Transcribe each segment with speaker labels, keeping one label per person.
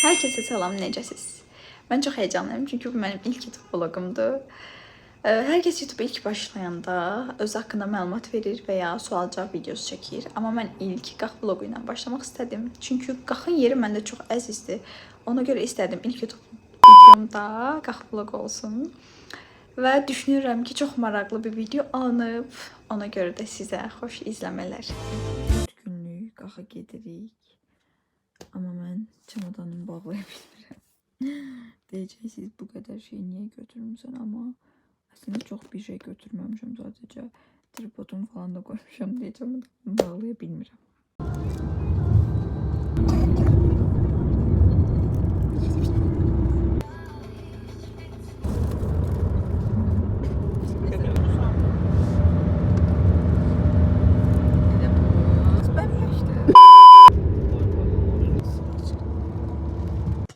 Speaker 1: Herkese salam, necəsiz? Ben çok heyecanlıyım çünkü bu benim ilk YouTube vlogumdur. Herkes YouTube ilk başlayanda öz hakkında məlumat verir veya sual-cavab videosu çəkir. Amma mən ilk qax vlogu ilə başlamaq istədim. Çünki qaxın yeri məndə çox əzizdir. Ona görə istədim ilk YouTube videomda qax vlog olsun. Və düşünürəm ki, çox maraqlı bir video alınıb. Ona görə də sizə xoş izləmələr. 4 günlük qaxa gedirik. Amma mən çamadanımı bağlaya bilmirəm. Deyəcəksiniz bu qədər şey niyə götürmüsən, amma əslində çox bir şey götürməmişəm, sadəcə tripodumu falan da qoymuşam deyə çamadanımı bağlaya bilmirəm.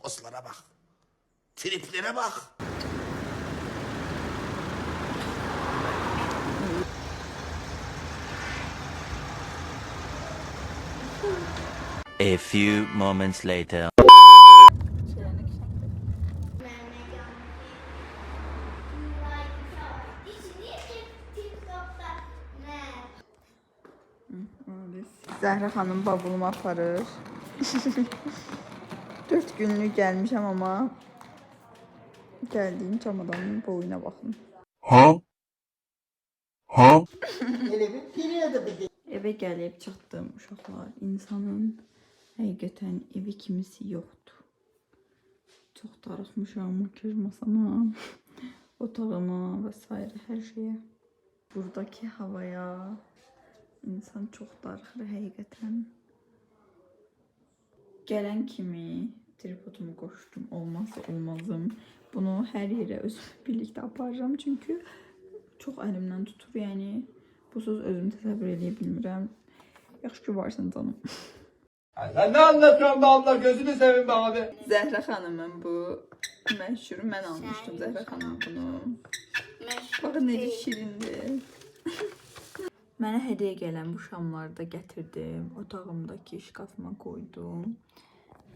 Speaker 2: Poslara bak. Triplere bak.
Speaker 3: A few moments later.
Speaker 1: Zəhra xanım bavulumu aparır. 4 günlük gəlmişəm amma gəldiyim çamadanın boyuna baxın. Evə gəlib çatdım uşaqlar. İnsanın həqiqətən evi kimisi yoxdur. Çox darıxmışam, makyaj masama, otağıma və s. hər şeyə. Buradakı havaya insan çox darıxır həqiqətən. Gələn kimi tripodumu qoşdum, olmazsa olmazım. Bunu hər yerə özümlə birlikdə aparacağım çünki çox əlimdən tutur, yəni bu söz özümü təsəvvür edə bilmirəm. Yaxşı ki varsan canım.
Speaker 4: Sen ne anlatıyorsun be abla, gözünü seveyim be abi.
Speaker 1: Zəhra xanımın bu məşhur, mən almışdım Zəhra xanım bunu. Baxın necə şirindir. Mənə hədiyyə gələn bu şamları da gətirdim. Otağımdakı şkafıma qoydum.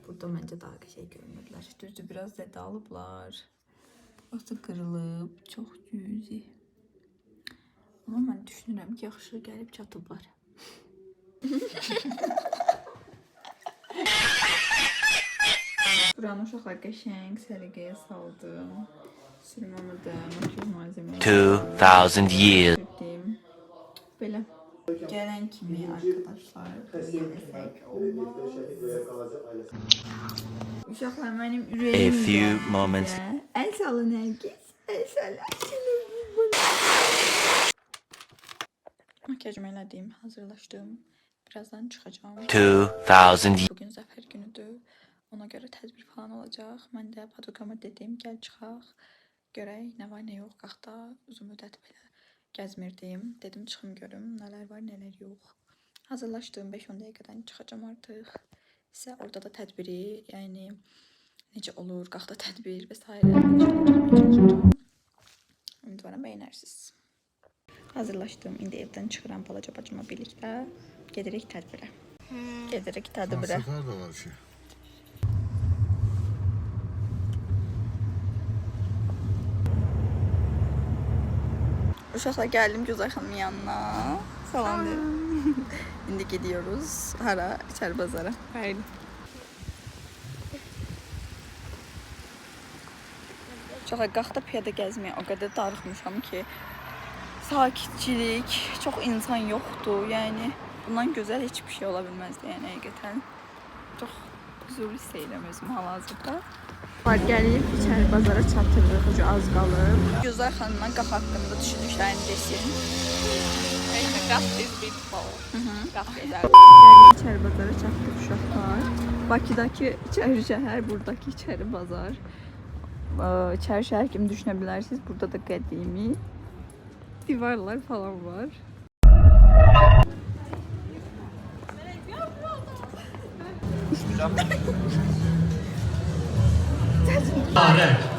Speaker 1: Burada məncə daha qəşəng görünürlər. Düzdür, biraz zədə alıblar. Orta qırılıb, çox cüzi. Amma mən düşünürəm ki, yaxşı gəlib çatıblar. Buranı uşaqlar qəşəng səliqəyə saldım. Sürməmi də, makyaj malzəmələri
Speaker 3: 2000 years.
Speaker 1: Belə. Gələn kimi arkadaşlar yemesək olmaz. Uşaqlar mənim ürəyim.
Speaker 3: A few moments.
Speaker 1: Əl salın Nərgiz. Əl salın. Makyajımı elədim, hazırlaşdım. Birazdan çıxacağım.
Speaker 3: 2000.
Speaker 1: Bugün zəfər günüdür. Ona görə tədbir falan olacaq. Mən də padukama dedim, gəl çıxaq. Görək nə var, nə yox. Qaxda uzun müddət belə gəzmirdim. Dedim çıxım görüm, nələr var, nələr yox. Hazırlaşdım, 5-10 dəqiqədən çıxacağım artıq. Sizə orada da tədbiri, yəni necə olur, qaxda tədbir və s. Ümidvaram bəyənərsiniz. Hazırlaşdım, indi evdən çıxıram balaca bacıma birlikdə. Gedirik tədbirə. Gedirik tədbirə.
Speaker 2: Sefer de var şey.
Speaker 1: Uşaqlar geldim Güzay xanımın yanına. Salam dedim. İndi gidiyoruz. Hara? İçəri bazara. Haydi. Uşaqlar qaxda piyada gəzməyə o qədər darıxmışam ki, sakitçilik, çox insan yoxdur. Yəni bundan gözəl heç bir şey ola bilməzdi, yəni həqiqətən. Çox huzurlu hiss edirəm özümü hal-hazırda. Var gəlib içəri bazara çatırıq, ucu az qalıb. Güzay xanımdan qax haqqında düşündüklərini desin.
Speaker 5: Qax is beautiful. Qax gözəl.
Speaker 1: Gəlib içəri bazara çatdıq uşaqlar. Bakıdakı içəri şəhər, buradakı içəri bazar. İçəri şəhər kimi düşünə bilərsiniz. Burada da qədimi divarlar falan var.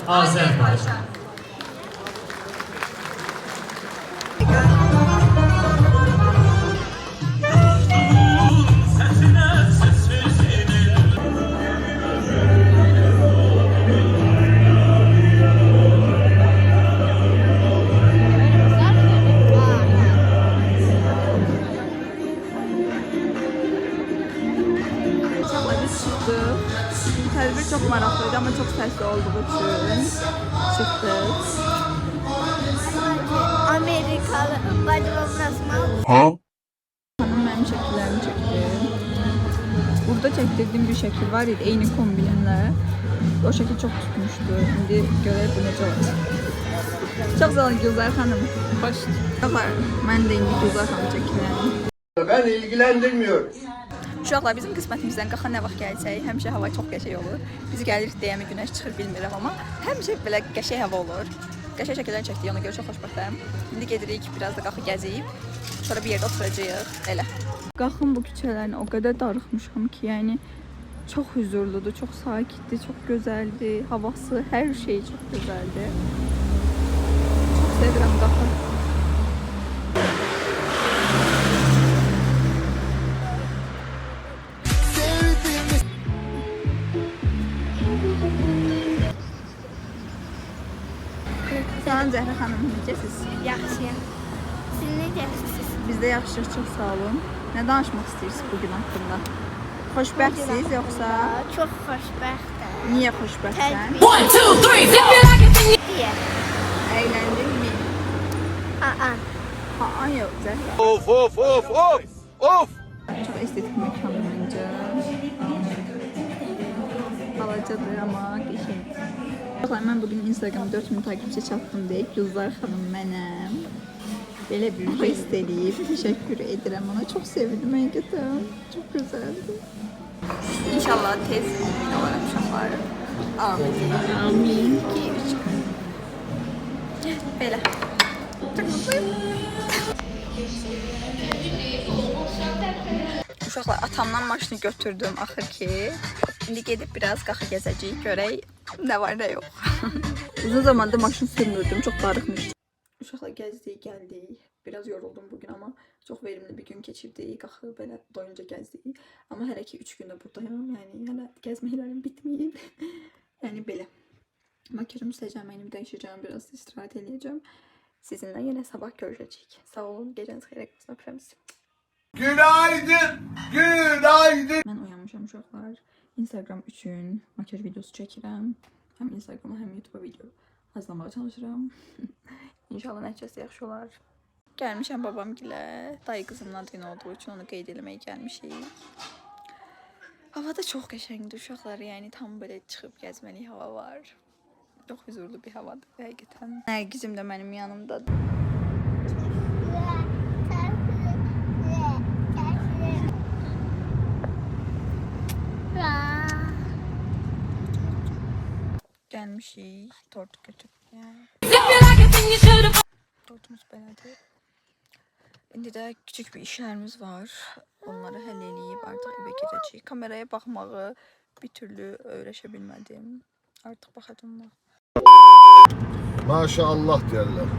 Speaker 4: Azerbaycan.
Speaker 1: Tədbir çox maraqlıydı, amma çox səsli olduğu üçün çıxdıq.
Speaker 6: Amerikalı bacıma burasına
Speaker 1: Hanım mənim şəkillərimi çəkdi. Burada çəkdirdiyim bir şəkil var idi, eyni kombinlə. O şəkil çox tutmuşdu. İndi görək bu necə olacaq. Çox sağ olun Gülzar xanım. Xoş. Uşaqlar, mən də indi Gülzar xanım çəkiləm.
Speaker 4: Ben ilgilendirmiyorum.
Speaker 1: Uşaqlar, bizim qismətimizdən qaxan nə vaxt gəlsək, həmişə hava çox qəşəng olur. Biz gəlirik deyəmi günəş çıxır bilmirəm, amma həmişə belə qəşəng hava olur. Qəşəng şəkillər çəkdik, ona görə çox xoşbəxtəm. İndi gedirik, biraz da qalxı gəzib, sonra bir yerdə oturacağıq, elə. Qalxın bu küçələrini o qədər darıxmışam ki, yəni çox huzurludur, çox sakitdir, çox gözəldir, havası, hər şey çox gözəldir. Çox sevirəm qalxın. Salam Zəhra xanım, necəsiz?
Speaker 6: yaxşıyam. Siz necəsiniz?
Speaker 1: Biz də yaxşıyıq, çox sağ olun. Nə danışmaq istəyirsiniz bugün haqqında? Xoşbəxtsiz yoxsa?
Speaker 6: Çox xoşbəxtəm.
Speaker 1: Niyə xoşbəxtsən?
Speaker 6: Diye.
Speaker 1: Əylendinmi?
Speaker 6: Aa.
Speaker 1: Aa, yox Zəhra.
Speaker 2: Of of of of of.
Speaker 1: Çox estetik məkan məncə. Balacadır, amma qəşəng. Mən bugün Instagramda 4000 takipçi çatdım deyib, Gülzar xanım mənəm. Belə bir jest edib, təşəkkür edirəm ona. Çox sevindim həqiqətən. Çox gözəldir. İnşallah tez olarak uşaqlar. Amin. Amin. 2, 3. Belə. Çok mutluyum. Uşaqlar, atamdan maşını götürdüm axır ki. İndi gedib biraz qaxı gəzəcəyik, görək nə var nə yox. Uzun zamandır maşın sürmürdüm, çox darıxmışdım. Uşaqlar gəzdik, gəldik. Biraz yoruldum bugün, amma çox verimli bir gün keçirdik. Qaxı belə doyunca gəzdik. Amma hələ ki 3 gündə buradayım. Yəni hələ gəzməklərim bitməyib. Yəni belə. Makyajımı siləcəm, əynim dəyişəcəm, biraz istirahət edəcəm. Sizinlə yenə sabah görüşəcəyik. Sağ olun, gecəniz xeyrə olsun, öpürəm sizi.
Speaker 4: Günaydın. Günaydın.
Speaker 1: Mən uyanmışam uşaqlar. Instagram üçün makyaj videosu çəkirəm. Həm Instagrama, həm YouTube'a video hazırlamağa çalışıram. İnşallah nəticəsi yaxşı olar. Gəlmişəm babamgilə. Dayı qızımın adı günü olduğu üçün onu qeyd eləməyə gəlmişik. Havada çox qəşəngdir uşaqlar. Yəni tam belə çıxıb gəzməlik hava var. Çox huzurlu bir havadır həqiqətən. Nərgizim də mənim yanımdadır. Gəlmişik, tort götürmeye. Tortumuz belədir. İndi də küçük bir işlərimiz var. Onları həll eləyib artıq evə gedəcəyik. Kameraya baxmağı bir türlü öyrəşə bilmədim. Artıq baxacağım da.
Speaker 2: Maşallah derler.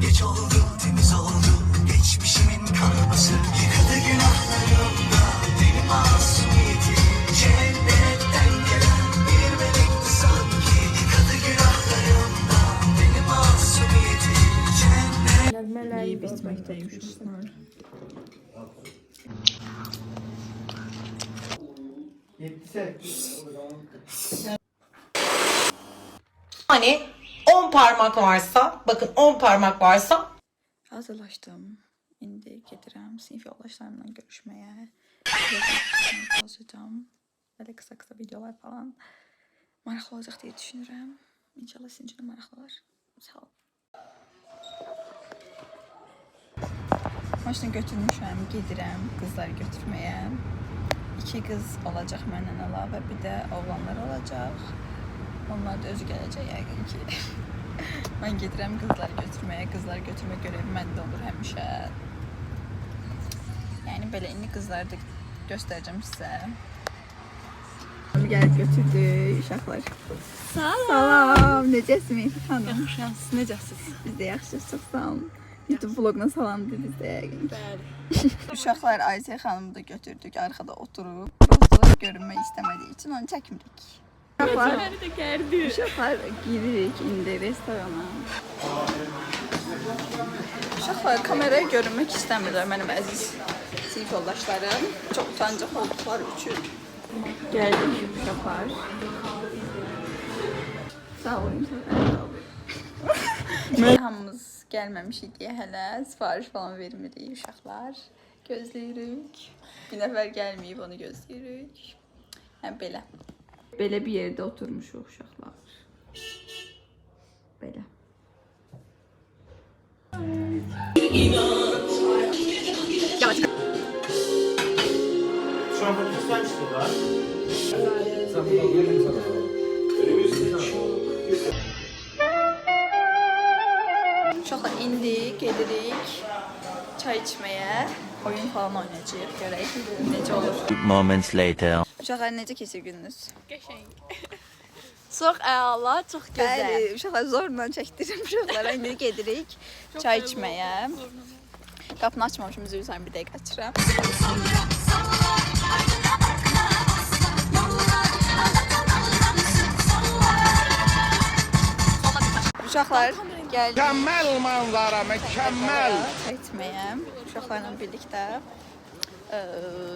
Speaker 7: Geç oldu, temiz oldu, geçmişimin karması. Yıkadı günahlarımda benim masumiyetim. Cennetten gelen bir melekti sanki. Yıkadı günahlarımda benim masumiyetim.
Speaker 1: İyi bitmekteyim çocuklar.
Speaker 8: Yani 10 parmak varsa, bakın 10 parmak varsa
Speaker 1: Hazırlaşdım. İndi gedirəm sinif yoldaşlarımla görüşməyə. Çalışacağım. Belə qısa videolar falan. Maraqlı olacaq deyə düşünürəm. İnşallah sizin üçün maraqlı olar. Sağ olun. Maşını götürmüşəm, gedirəm qızları götürməyə. 2 qız olacaq məndən əlavə, bir də oğlanlar olacaq. Onlar da özü gələcək yəqin ki. Mən gedirəm qızları götürməyə, qızları götürmə görəvi məndə olur həmişə. Yəni belə indi qızları da göstərəcəm sizə. Gəlib götürdü uşaqlar. Salam, necəsiniz xanım?
Speaker 5: Yaxşıyam, siz necəsiz?
Speaker 1: Biz də yaxşıyıq, çox sağ olun. YouTube vloguna salam dediniz də yəqin ki.
Speaker 5: Bəli.
Speaker 1: Uşaqlar Ayşə xanımı da götürdük, arxada oturub. Prosto görünmək istəmədiyi üçün onu çəkmirik.
Speaker 5: Gözləri də gərdi.
Speaker 1: Uşaqlar giririk indi restorana. Uşaqlar kameraya görünmək istəmirlər mənim əziz sinif yoldaşlarım. Çox utancaq olduqları üçün. Gəldik uşaqlar. Sağ olun. Hamımız gəlməmişik deyə hələ sifariş falan vermirik uşaqlar. Gözləyirik. Bir nəfər gəlməyib onu gözləyirik. Hə belə. Belə bir yerdə oturmuşuq uşaqlar. Belə. Uşaqlar indi gedirik çay içməyə, oyun falan oynayacağıq, görək necə olur.
Speaker 3: Moments later.
Speaker 1: Uşaqlar necə keçir gününüz?
Speaker 5: Qəşəng. Çox əla, çox gözəl.
Speaker 1: Bəli, uşaqlar zorla çəkdirim uşaqlara. İndi gedirik çay içməyə. Qapını açmamışım, üzr bir dəqiqə açıram. Uşaqlar gəldik.
Speaker 2: Mükemmel manzara, mükemmel.
Speaker 1: Çay içməyə uşaqlarla birlikdə.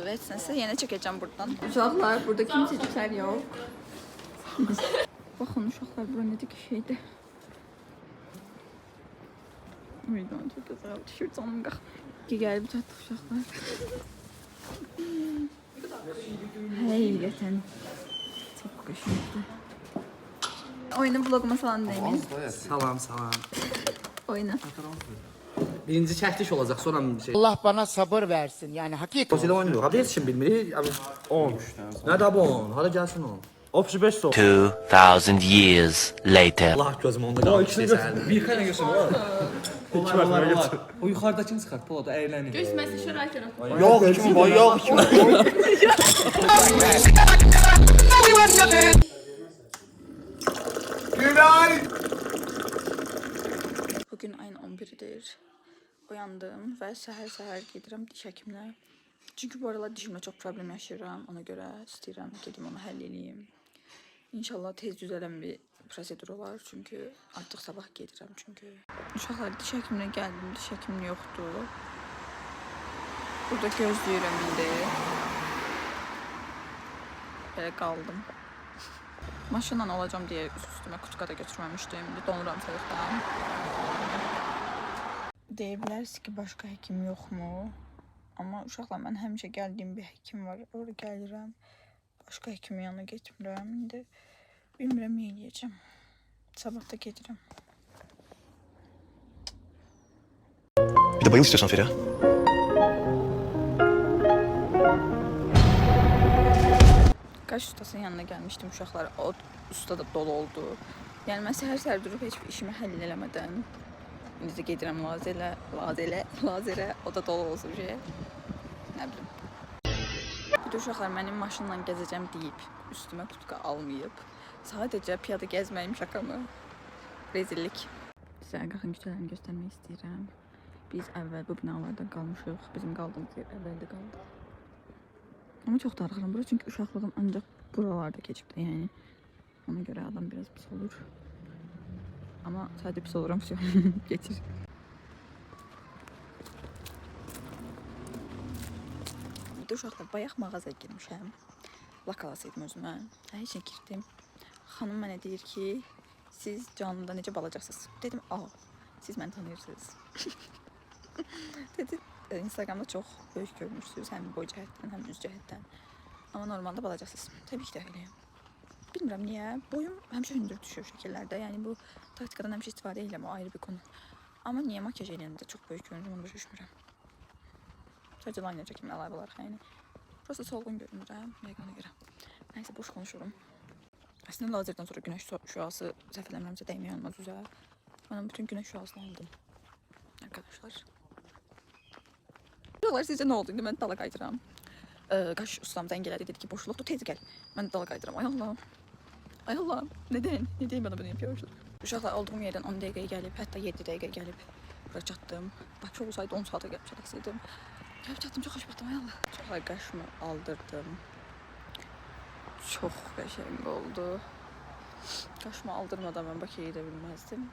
Speaker 1: Heç nəsə yenə çəkəcəm buradan. Uşaqlar, burada kimsəciklər yox. Baxın uşaqlar, bura necə ki şeydir. Uydan çok güzel. Tişört canım qalx. Gəlib çatdıq uşaqlar. Həqiqətən çox qəşəngdir. Oyunu vloguma salam deyin.
Speaker 9: Salam, salam.
Speaker 1: Oyunu.
Speaker 9: Birinci çəkiliş olacaq, sonra bir şey.
Speaker 10: Allah bana sabır versin. Yani hakikaten.
Speaker 9: Fosilə oynayırıq. Hadi heç kim bilmir. 10. Nədə 10? Hadi gəlsin 10.
Speaker 4: 35 sol.
Speaker 3: 2000 years later.
Speaker 9: Allah gözüm onda qalmış desəl.
Speaker 4: Bir kere görsün var. Var. O yukarıdakini çıxart, Polat, əylənin.
Speaker 5: Göğsməsi şərait tərəf.
Speaker 9: Yox, kim boy, yox, kim
Speaker 1: Bugün ayın 11-dir. Uyandım və səhər gedirəm diş həkiminə. Çünki bu aralar dişimlə çox problem yaşayıram. Ona görə istəyirəm gedim onu həll edeyim. İnşallah tez düzələn bir prosedur olar. Çünki artıq sabah gedirəm çünki. Uşaqlar diş həkiminə gəldim. Diş həkimi yoxdur. Burada gözləyirəm indi. Belə qaldım. Maşınla olacağım deyə üstümə kutka da götürməmişdim. İndi donuram soyuqdan. Deyirsiniz ki, başqa həkim yoxmu? Amma uşaqlar, mən həmişə gəldiyim bir həkim var. Orada gəlirəm. Başqa həkimin yanına getmirəm. İndi bilmirəm nə edəcəm. Sabah da gedirəm.
Speaker 2: Bir de bayıl istiyorsan Feriha.
Speaker 1: Qaş ustasının yanına gəlmişdim uşaqlar. O usta da dolu oldu. Yəni mən səhər durub heç bir işimi həll eləmədən indi də gedirəm lazerə. O da dolu olsun şey. Nə bilim. Bir də uşaqlar mənim maşınla gəzəcəm deyib üstümə kutka almayıb. Sadəcə piyada gəzməyim şakamı. Rezillik. Sizə qalxın küçələrini göstərmək istəyirəm. Biz əvvəl bu binalarda qalmışıq. Bizim qaldığımız yer əvvəldə qaldı. Ama çok darıxıram bura çünkü uşaqlığım ancaq buralarda keçibdi yəni. Ona görə adam biraz pis olur. Ama sadəcə pis oluram ki geçir. Bir də uşaqlar bayaq mağazaya girmişəm. Lakalas idim özümə. Heç nə girdim. Xanım mənə deyir ki, siz canlıda necə balacaqsınız? Dedim, siz məni tanıyırsınız. Dedi, Instagramda çox böyük görmüşsünüz, həm boy cəhətdən, həm üz cəhətdən. Amma normalda balacaqsınız. Təbii ki də eləyəm. Bilmirəm niyə, boyum həmişə hündür düşür şəkillərdə. Yəni bu taktikadan həmişə istifadə edirəm, o ayrı bir konu. Amma niyə makyaj eləyəndə çox böyük görünürəm, onu düşmürəm. Sadəcə liner çəkim əlavə olaraq, yəni. Prosta solğun görünürəm, ona görə. Nəysə, boş konuşurum. Əslində lazerdən sonra günəş şüası səhv eləmirəmsə dəyməyən olmaz üzə. Mən bütün günəş şüasını aldım. Arkadaşlar. Uşaqlar, sizcə nə oldu? İndi mən dala qaydıram. Qaş ustam zəng elədi, dedi ki, boşluqdur, tez gəl. Mən dala qaydıram. Ay Allahım. Ay Allahım. Nədən? Nədən bana bunu yapıyorsunuz? Uşaqlar, olduğum yerdən 10 dəqiqəyə gəlib, hətta 7 dəqiqə gəlib bura çatdım. Bakı olsaydı 10 saata gəlib çataqsaydım. Gəlib çatdım, çox xoşbəxtəm, ay Allah. Uşaqlar, qaşımı aldırdım. Çox qəşəng oldu. Qaşımı aldırmadan mən Bakıya gedə bilməzdim.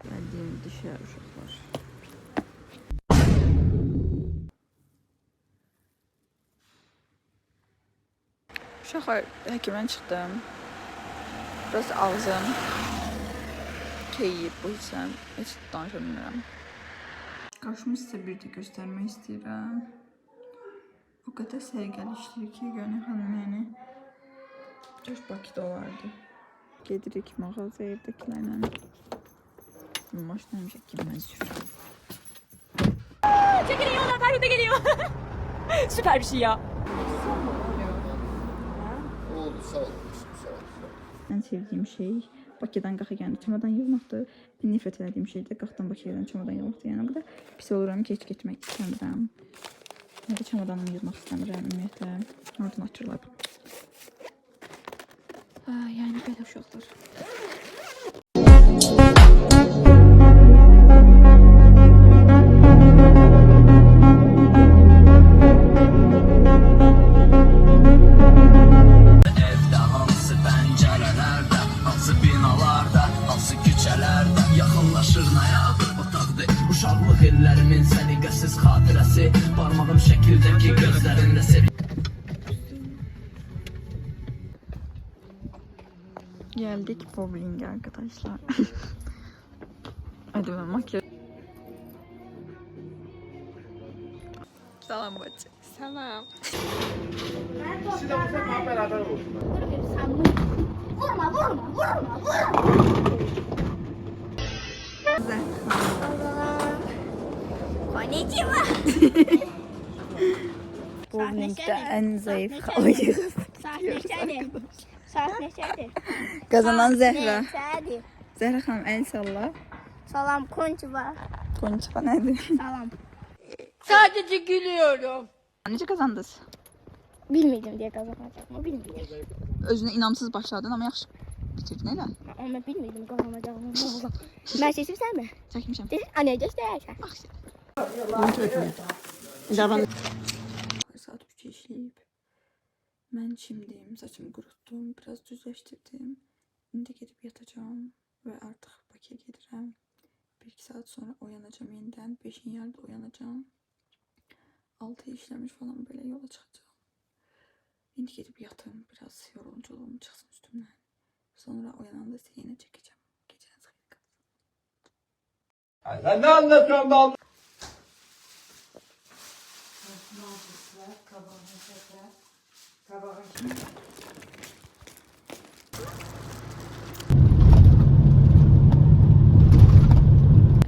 Speaker 1: Gəldiyim dişə uşaqlar. Uşaqlar, həkimdən çıxdım. Biraz ağzım keyib bu yüzden heç danışa bilmirəm. Qarşımı sizə bir də göstərmək istəyirəm. O qədər sərgəli işdir ki, Gönül xanım, yəni Coş Bakıda olardı. Gedirik mağazaya evdəkilərlə. Maşını həmişə ki, mən sürürəm.
Speaker 5: Çekilin yoldan takipte geliyor. Süper bir şey ya.
Speaker 1: Ən sevdiyim şey Bakıdan qaxa gələn çamadan yığmaqdır. Ən nifrət etdiyim şey də qaxdan Bakıya gələn çamadan yığmaqdır. Yəni o qədər pis oluram ki, heç getmək istəmirəm. Nə də çamadanımı yığmaq istəmirəm ümumiyyətlə. Oradan açırlar. Yəni belə uşaqlar.
Speaker 7: Evdə hansı pəncərələrdə, hansı binalarda, hansı küçələrdə yaxınlaşır nayadır otaqdır. Uşaqlıq illərimin səliqəsiz xatirəsi, barmağım şəkildəki gözlərində sev.
Speaker 1: Geldik bowling'e arkadaşlar. Hadi ben makyaj. Salam bacı.
Speaker 5: Selam.
Speaker 6: Konnichiwa.
Speaker 1: Bowling'de en zayıf kalıyız.
Speaker 6: Saat neçədir? Saat neçədir?
Speaker 1: Kazanan Zehra.
Speaker 6: Neçədir?
Speaker 1: Zehra xanım el salla.
Speaker 6: Salam, konnichiwa.
Speaker 1: Konuşma nedir?
Speaker 6: Salam.
Speaker 5: Sadece gülüyorum.
Speaker 1: Necə kazandınız?
Speaker 6: Bilmirdim deyə qazanacağımı bilmirdim.
Speaker 1: Özüne inamsız başladın ama yaxşı bitirdin elə.
Speaker 6: Amma mən bilmirdim qazanacağımı. Mən seçimsənmi?
Speaker 1: Çəkmişəm.
Speaker 6: Dedin, anaya göstərərsən.
Speaker 1: Saat 3'e işleyip ben çimdim, saçımı kuruttum, biraz düzleştirdim. Şimdi gidip yatacağım ve artık Bakı'ya giderim. 1-2 saat sonra uyanacağım yeniden. 5'in yerde uyanacağım. 6 işlemiş falan böyle yola çıkacağım. Şimdi gidip yatayım, biraz yoruluculuğum çıksın üstümden. Sonra uyananda size yine çekeceğim. Geceniz hayır kalsın.
Speaker 9: Sen ne anlatıyorsun be abla?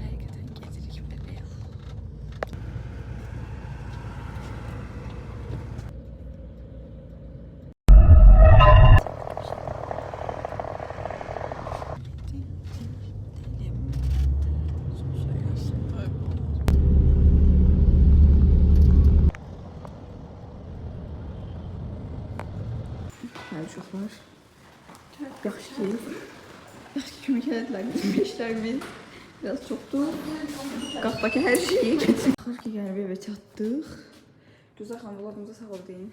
Speaker 1: Erkekten gezirik bebeğim. Uşaqlar, yaxşı ki, kömək elədilər bizim işlərimiz biraz çoxdur. Qapdakı hər şeyi gətirdik. Axır ki, gəlib evə çatdıq. Güzel xanım, vlogumuza sağ ol deyin.